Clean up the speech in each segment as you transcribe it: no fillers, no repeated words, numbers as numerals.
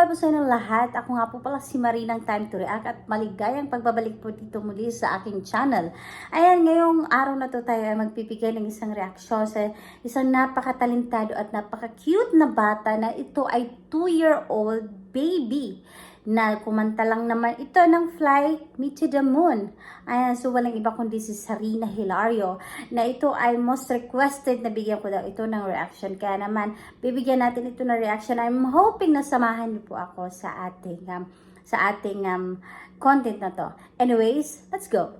Mabuhay po sa inyong lahat. Ako nga po pala si Marina ng Time to React at maligayang pagbabalik po dito muli sa aking channel. Ayan, ngayong araw na to tayo ay magpipigay ng isang reaksyon sa isang napakatalentado at napaka-cute na bata na ito ay 2-year-old baby na kumanta lang naman ito ng Fly Me to the Moon. Ayan, so walang iba kundi si Sarina Hilario na ito ay most requested na bigyan ko daw ito ng reaction. Kaya naman, bibigyan natin ito ng reaction. I'm hoping na samahan niyo po ako sa ating content na to. Anyways, let's go!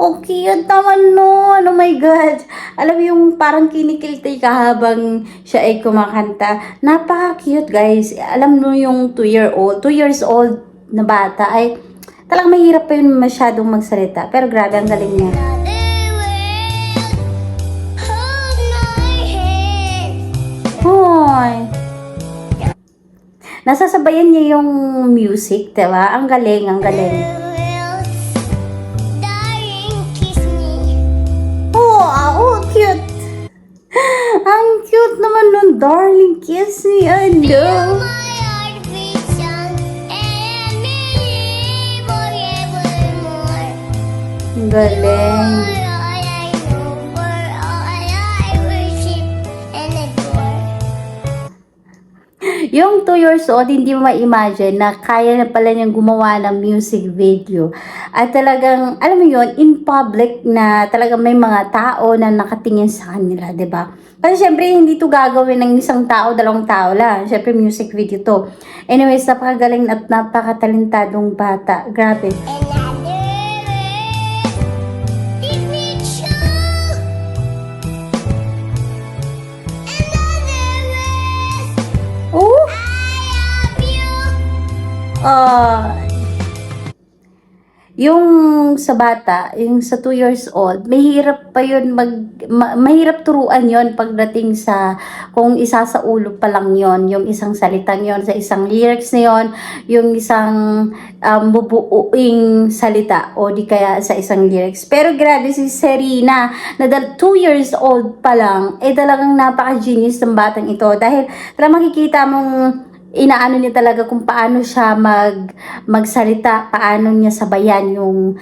Oh, cute naman nun. Oh my God. Alam mo yung parang kinikiliti ka habang siya ay kumakanta. Napaka-cute, guys. Alam mo yung 2 years old na bata ay talagang mahirap pa yun masyadong magsalita. Pero grabe, ang galing niya. Hoy. Nasasabayan niya yung music, diba? Ang galing, ang galing. Cute. Ang cute naman nun, darling, kiss me, I know. Galing. Yung 2 years old, hindi mo ma-imagine na kaya na pala niyang gumawa ng music video. At talagang, alam mo yun, in public na talagang may mga tao na nakatingin sa kanila, 'di ba? Kasi syempre, hindi to gagawin ng isang tao, dalawang tao lang. Syempre, music video to. Anyways, napakagaling at napakatalentadong bata. Grabe. Yung sa bata, yung sa 2 years old, mahirap pa yun mahirap turuan yon pagdating sa kung isa sa ulo pa lang yon, yung isang salitang yon, sa isang lyrics na yon, yung isang bubuuing salita o di kaya sa isang lyrics. Pero grabe si Serena na 2 years old pa lang, eh talagang napaka-genius ng batang ito dahil talagang makikita mong inaano niya talaga kung paano siya magsalita, paano niya sabayan yung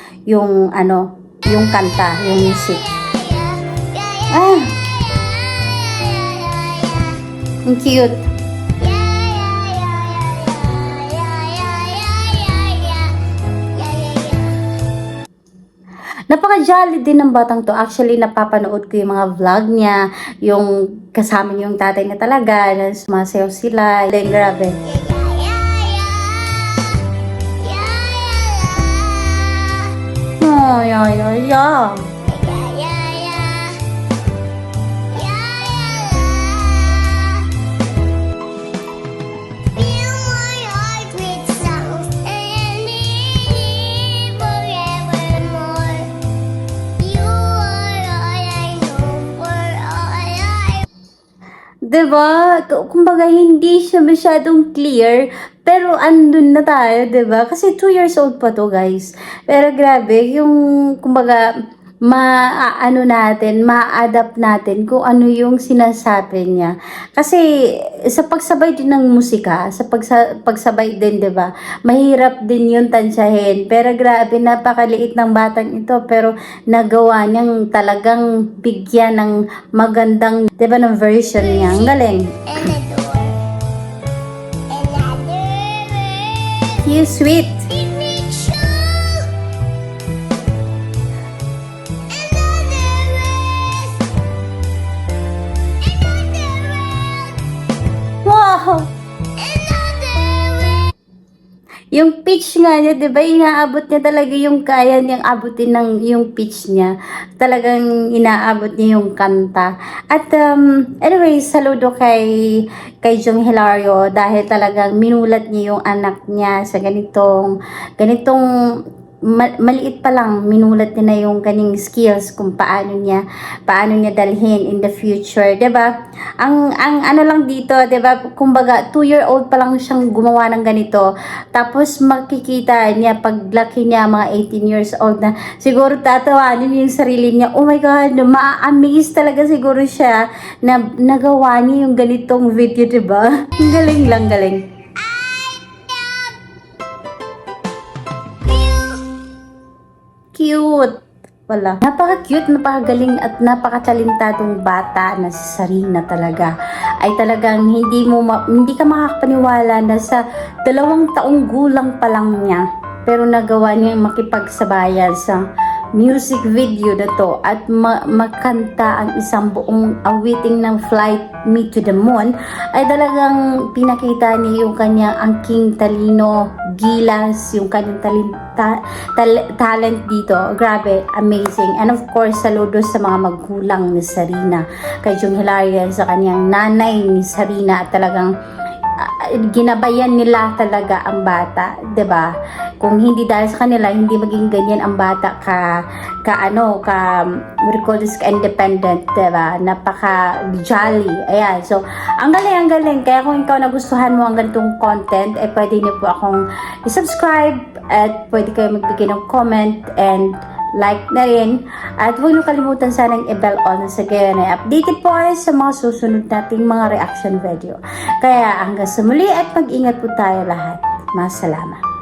kanta, yung music. Ang cute. Napaka-jolly din ng batang to. Actually, napapanood ko yung mga vlog niya, yung kasama niya yung tatay niya talaga, na sumasayaw sila. Then, grabe. Oh, yeah. Diba? Kumbaga, hindi siya masyadong clear, pero andun na tayo, diba? Kasi 2 years old pa to, guys. Pero grabe, yung, kumbaga, ma-adapt natin kung ano yung sinasabi niya. Kasi, sa pagsabay din ng musika, sa pagsabay din, diba? Mahirap din yun tansyahin. Pero grabe, napakaliit ng batang ito. Pero, nagawa niyang talagang bigyan ng magandang, diba, ng version niya. Ang galing. He's sweet. Wow! Yung pitch nga niya, di ba, inaabot niya talaga yung kaya niyang abutin ng yung pitch niya. Talagang inaabot niya yung kanta. At anyway, saludo kay Jong Hilario dahil talagang minulat niya yung anak niya sa ganitong maliit pa lang, minulat niya na yung kanyang skills kung paano niya dalhin in the future, 'di ba? Ang ano lang dito, 'di ba? Kumbaga 2-year-old pa lang siyang gumawa ng ganito. Tapos makikita niya paglaki niya mga 18 years old na siguro tatawanin yung sarili niya. Oh my god, ma-amaze talaga siguro siya na nagawa niya yung ganitong video, 'di ba? Galing lang, galing. Cute! Wala. Napaka-cute, napakagaling at napakatalentadong bata na si Sarina talaga. Ay talagang hindi ka makakapaniwala na sa 2 taong gulang pa lang niya. Pero nagawa niyang makipagsabayan sa music video na to at makanta ang isang buong awiting ng Flight Me to the Moon, ay talagang pinakita niya yung kanyang angking talino, gilas, yung kanyang talent dito. Grabe, amazing. And of course, saludo sa mga magulang ni Sarina, kay Jung Hilarion, sa kanyang nanay ni Sarina, at talagang ginabayan nila talaga ang bata, 'di ba? Kung hindi dahil sa kanila, hindi maging ganyan ang bata ka we call this independent, 'di ba? Napaka jolly. Ayan. So, ang galing. Kaya kung ikaw nagustuhan mo ang ganitong content, pwede niyo po akong i-subscribe at pwede kayo magbigay ng comment and like na rin. At huwag niyo kalimutan sanang i-bell on sa gayon ay updated po kayo sa mga susunod nating mga reaction video. Kaya hanggang sa muli at mag-ingat po tayo lahat. Masalamat.